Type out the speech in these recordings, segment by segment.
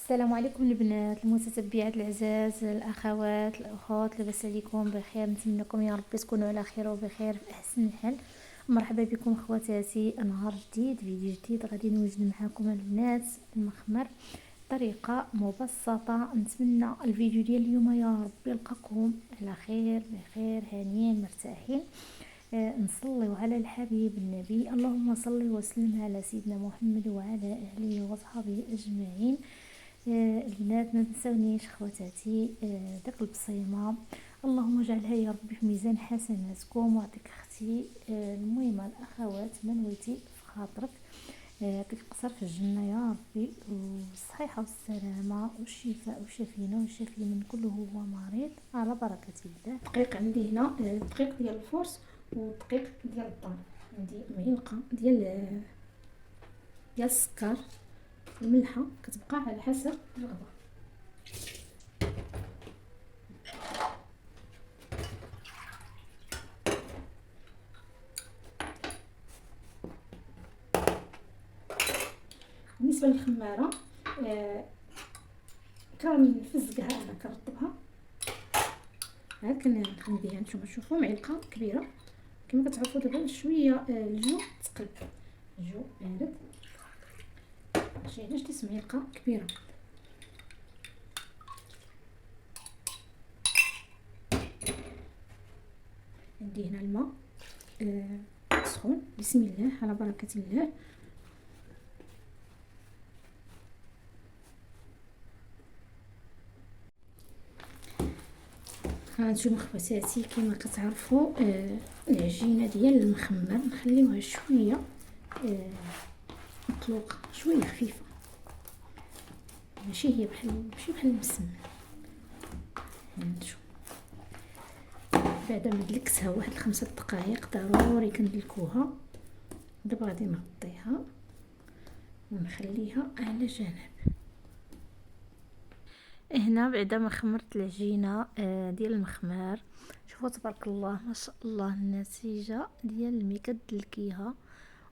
السلام عليكم البنات المتتبعات العزاز، الاخوات الاخوات، لاباس عليكم بخير؟ نتمنىكم يا ربي تكونوا على خير وبخير في احسن الحال. مرحبا بكم خواتاتي، نهار جديد، فيديو جديد غادي نوجد معكم البنات المخمر بطريقه مبسطه. نتمنى الفيديو ديال اليوم يا ربي يلقاكم على خير بخير هانيين مرتاحين. نصلي على الحبيب النبي، اللهم صل وسلم على سيدنا محمد وعلى اهله وصحبه اجمعين. البنات ما تنسونيش خواتاتي، داك البصيمه اللهم اجعلها يا ربي في ميزان حسناتكم، وعطيك اختي المهم الاخوات ما نويتي في خاطرك، يعطيك قصر في الجنه يا ربي، والصحيحه والسلامه والشفاء والشفينا والشفي من كل هو مريض على بركه الله. دقيق عندي هنا، دقيق ديال الفرص ودقيق ديال الطن، عندي معلقه ديال السكر، الملحه كتبقى على حسب الرغبه. بالنسبه للخماره كنفزقها، انا كنرطبها، عاد كنخليها. نتوما تشوفوا معلقه كبيره كما كتعرفوا. دابا شويه الجو تقلب، الجو بارد، شي علاش ديت معلقه كبيره. عندي هنا الماء سخون، بسم الله على بركه الله. هانتوما خواتاتي كما كتعرفوا العجينه ديال المخمر نخليوها شويه مطلوقه، شويه خفيفه، ماشي بحال المسمن. هانتوما بعد ما دلكتها واحد 5 دقائق ضروري كندلكوها. دابا غادي نغطيها ونخليها على جنب. هنا بعد ما خمرت العجينه ديال المخمار، شوفوا تبارك الله ما شاء الله النتيجه ديال المي كتدلكيها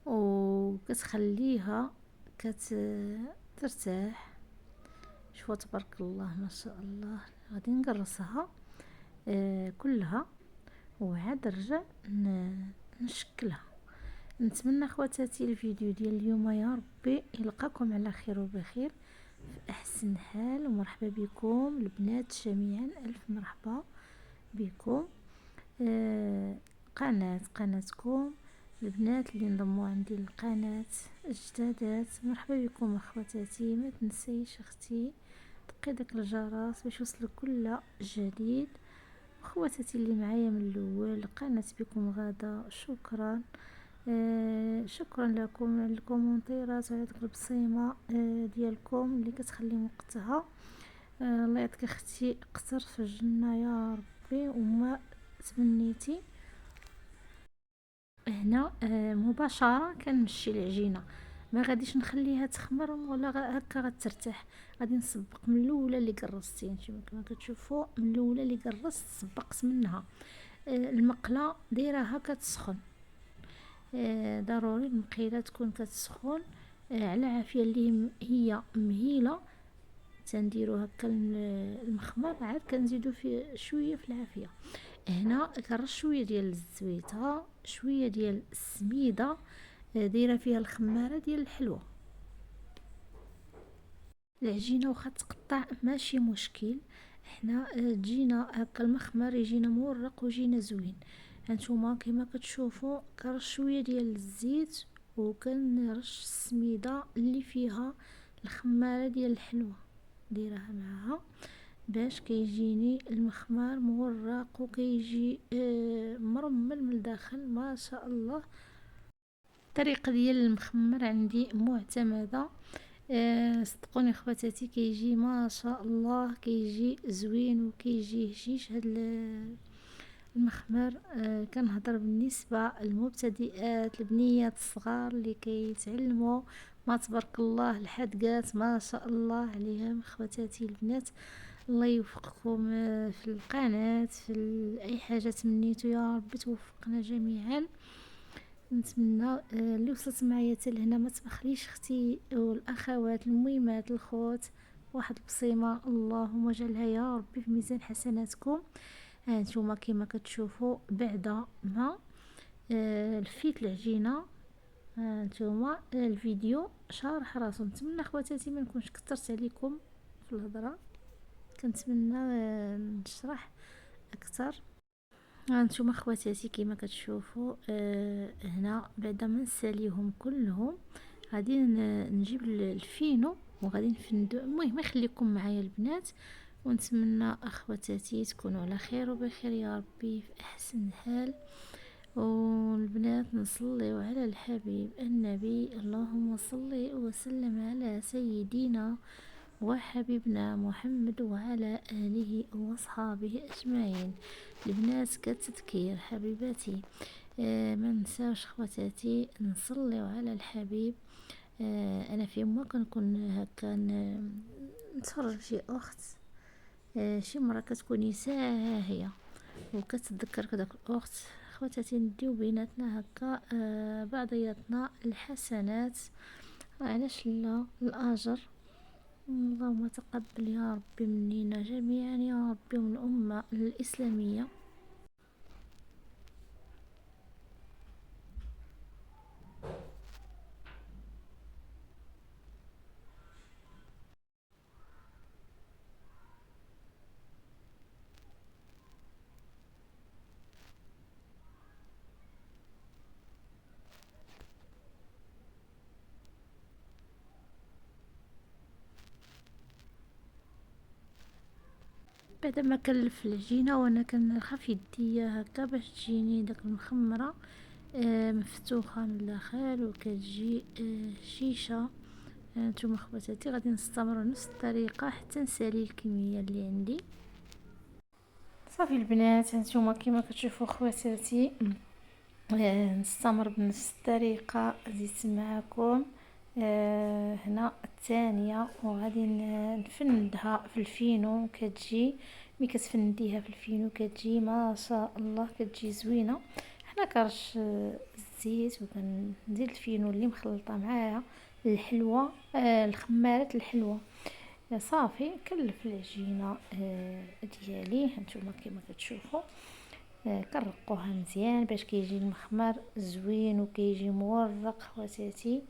وكتخليها كترتاح. شوفوا تبارك الله ما شاء الله. غادي نقرصها كلها وعاد نرجع نشكلها. نتمنى خواتاتي الفيديو ديال اليوم يا ربي يلقاكم على خير وبخير في احسن حال. ومرحبا بكم البنات جميعا، الف مرحبا بكم. قناتكم البنات اللي انضموا عندي للقناه الجدادات، مرحبا بكم اخواتاتي. ما تنسيش اختي دقي داك الجرس باش يوصلك كل جديد. خواتاتي اللي معايا من الاول، قناه بكم غدا، شكرا. شكرا لكم على الكومنتيرات وعلى ديك البصيمه ديالكم اللي كتخلي وقتها. الله يعطيك اختي قصر في الجنه يا ربي وما تمنيتي. هنا مباشره كنمشي العجينه، ما غاديش نخليها تخمر ولا هكا غترتاح. غادي نسبق من الاولى اللي قرصتي، نتوما كما كتشوفوا من الاولى اللي قرصت سبقت منها. المقله دايرها كتسخن، ضروري المقيله تكون كتسخن على عافيه اللي هي مهيله. تنديرو هكا المخمر، عاد كنزيدو فيه شويه في العافيه. هنا كنرش شويه ديال الزويته، شويه ديال السميده، دايره فيها الخماره ديال الحلوه. العجينه واخا تقطع ماشي مشكل، حنا تجينا هكا المخمر يجينا مورق ويجينا زوين. هانتوما كما كتشوفوا كنرش شويه ديال الزيت وكنرش السميده اللي فيها الخماره ديال الحلوه، ديرها معها باش كيجيني المخمار مورق وكيجي مرمل من الداخل ما شاء الله. الطريقه ديال المخمر عندي معتمده، صدقوني خواتاتي كيجي ما شاء الله، كيجي زوين وكيجي هشيش. هاد المخمر كنهضر بالنسبه للمبتدئات، البنيات الصغار اللي كيتعلموا، ما تبارك الله الحدقات ما شاء الله عليهم. خواتاتي البنات الله يوفقكم في القناه، في اي حاجه تمنيتو يا رب توفقنا جميعا. نتمنى اللي وصلت معايا حتى لهنا ما تبخليش اختي والاخوات المهمات الخوت واحد البصيمة، اللهم اجعلها يا ربي في ميزان حسناتكم. هانتوما كيما كتشوفوا بعد ما لفيت العجينة، هانتوما الفيديو شارح راسو. نتمنى خواتاتي ما نكونش كثرت عليكم في الهضره، كنتمنى نشرح اكثر. هانتوما خواتاتي كيما كتشوفوا هنا بعد ما نساليهم كلهم غادي نجيب الفينو وغادي نفندو. المهم خليكم معايا البنات، ونتمنى اخواتاتي تكونوا على خير وبخير يا ربي في احسن حال. والبنات نصلي على الحبيب النبي، اللهم صل وسلم على سيدنا وحبيبنا محمد وعلى آله وصحابه أجمعين. البنات كتذكير حبيباتي، ما نساوش خواتاتي نصلي على الحبيب. انا في يوم كنكون هكا نتفرج شي اخت، شي مرة كتكوني ساهية وكتذكرك داك الاخت، خواتاتي نديو بيناتنا هكا بعضياتنا الحسنات، علاش لا الاجر. اللهم تقبل يا ربي مننا جميعا يا ربي ومن الامه الاسلاميه. بعد ما كنلف العجينه وانا كنخاف يديا هكا باش تجيني داك المخمره مفتوحه من الداخل وكتجي شيشه. نتوما خواتاتي غادي نستمر نفس الطريقه حتى نسالي الكميه اللي عندي. صافي البنات، هانتوما كيما كتشوفوا خواتاتي نستمر بنفس الطريقه. زدت معكم هنا الثانيه وغادي نفندها في الفينو. كتجي ملي كتفنديها في الفينو كتجي ما شاء الله كتجي زوينه. حنا كرش الزيت وكنزيد الفينو اللي مخلطه معاها الحلوه، الخمارات الحلوه. صافي كنلف العجينه ديالي. هانتوما كيما كتشوفوا كنرقوها مزيان باش كيجي المخمر زوين وكيجي مورق خواتاتي.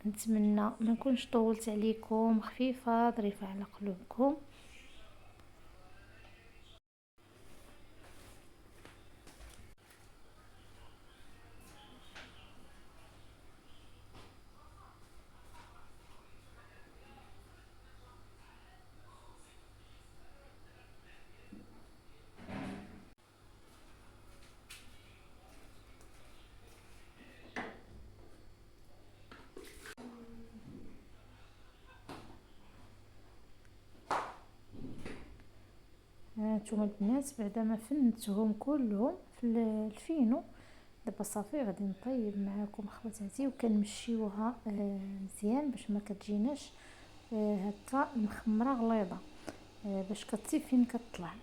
نتمنى ما نكونش طولت عليكم، خفيفه ظريفه على قلوبكم. هانتوما البنات بعد ما فندتهم كلهم في الفينو، دابا صافي غادي نطيب معاكم خواتاتي وكنمشيوها مزيان باش ما كتجيناش هكا مخمره غليظه، باش كتطيب فين كتطلع.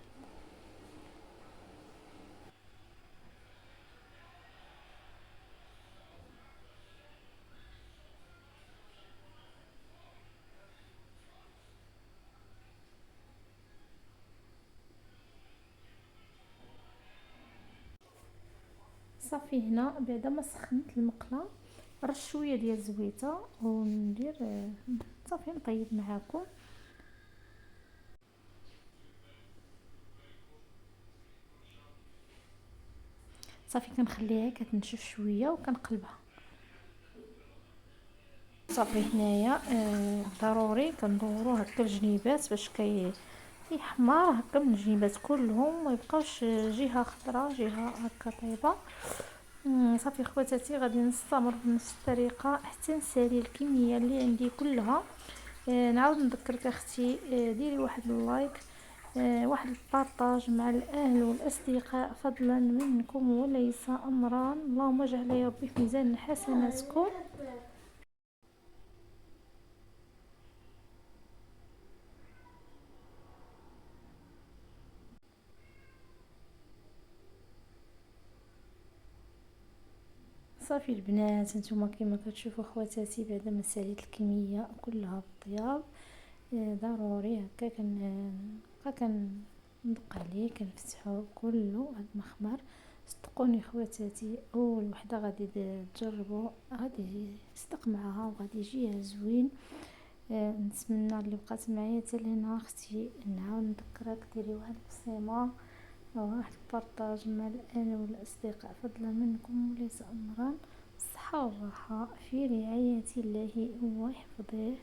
صافي هنا بعد ما سخنت المقله رش شويه ديال الزويته وندير صافي نطيب معاكم. صافي كنخليها كتنشف شويه وكنقلبها. صافي هنايا ضروري كندورو هكا الجنيبات باش كيحمر هكا من الجنيبات كلهم، ما يبقاوش جهه خضراء جهه هكا طيبه. صافي خواتاتي غادي نستمر بنفس الطريقه حتى نسالي الكميه اللي عندي كلها. نعاود نذكرك اختي ديري واحد اللايك، واحد البارطاج مع الاهل والاصدقاء فضلا منكم وليس امرا. اللهم اجعل يا ربي في ميزان حسناتكم. صافي البنات، هانتوما كيما كتشوفوا خواتاتي بعد ما ساليت الكميه كلها بالطياب. ضروري هكا كندق عليه كنفتحو كله هاد المخمر. صدقوني خواتاتي اول وحده غادي تجربو غادي يصدق معاها وغادي يجيها زوين. نتمنى اللي بقات معايا حتى لهنا اختي نعاود نذكرك ديري واحد البصيمه واحد البارطاج مع الاهل والاصدقاء فضلا منكم وليس امرا. بالصحه والراحه في رعايه الله وحفظه.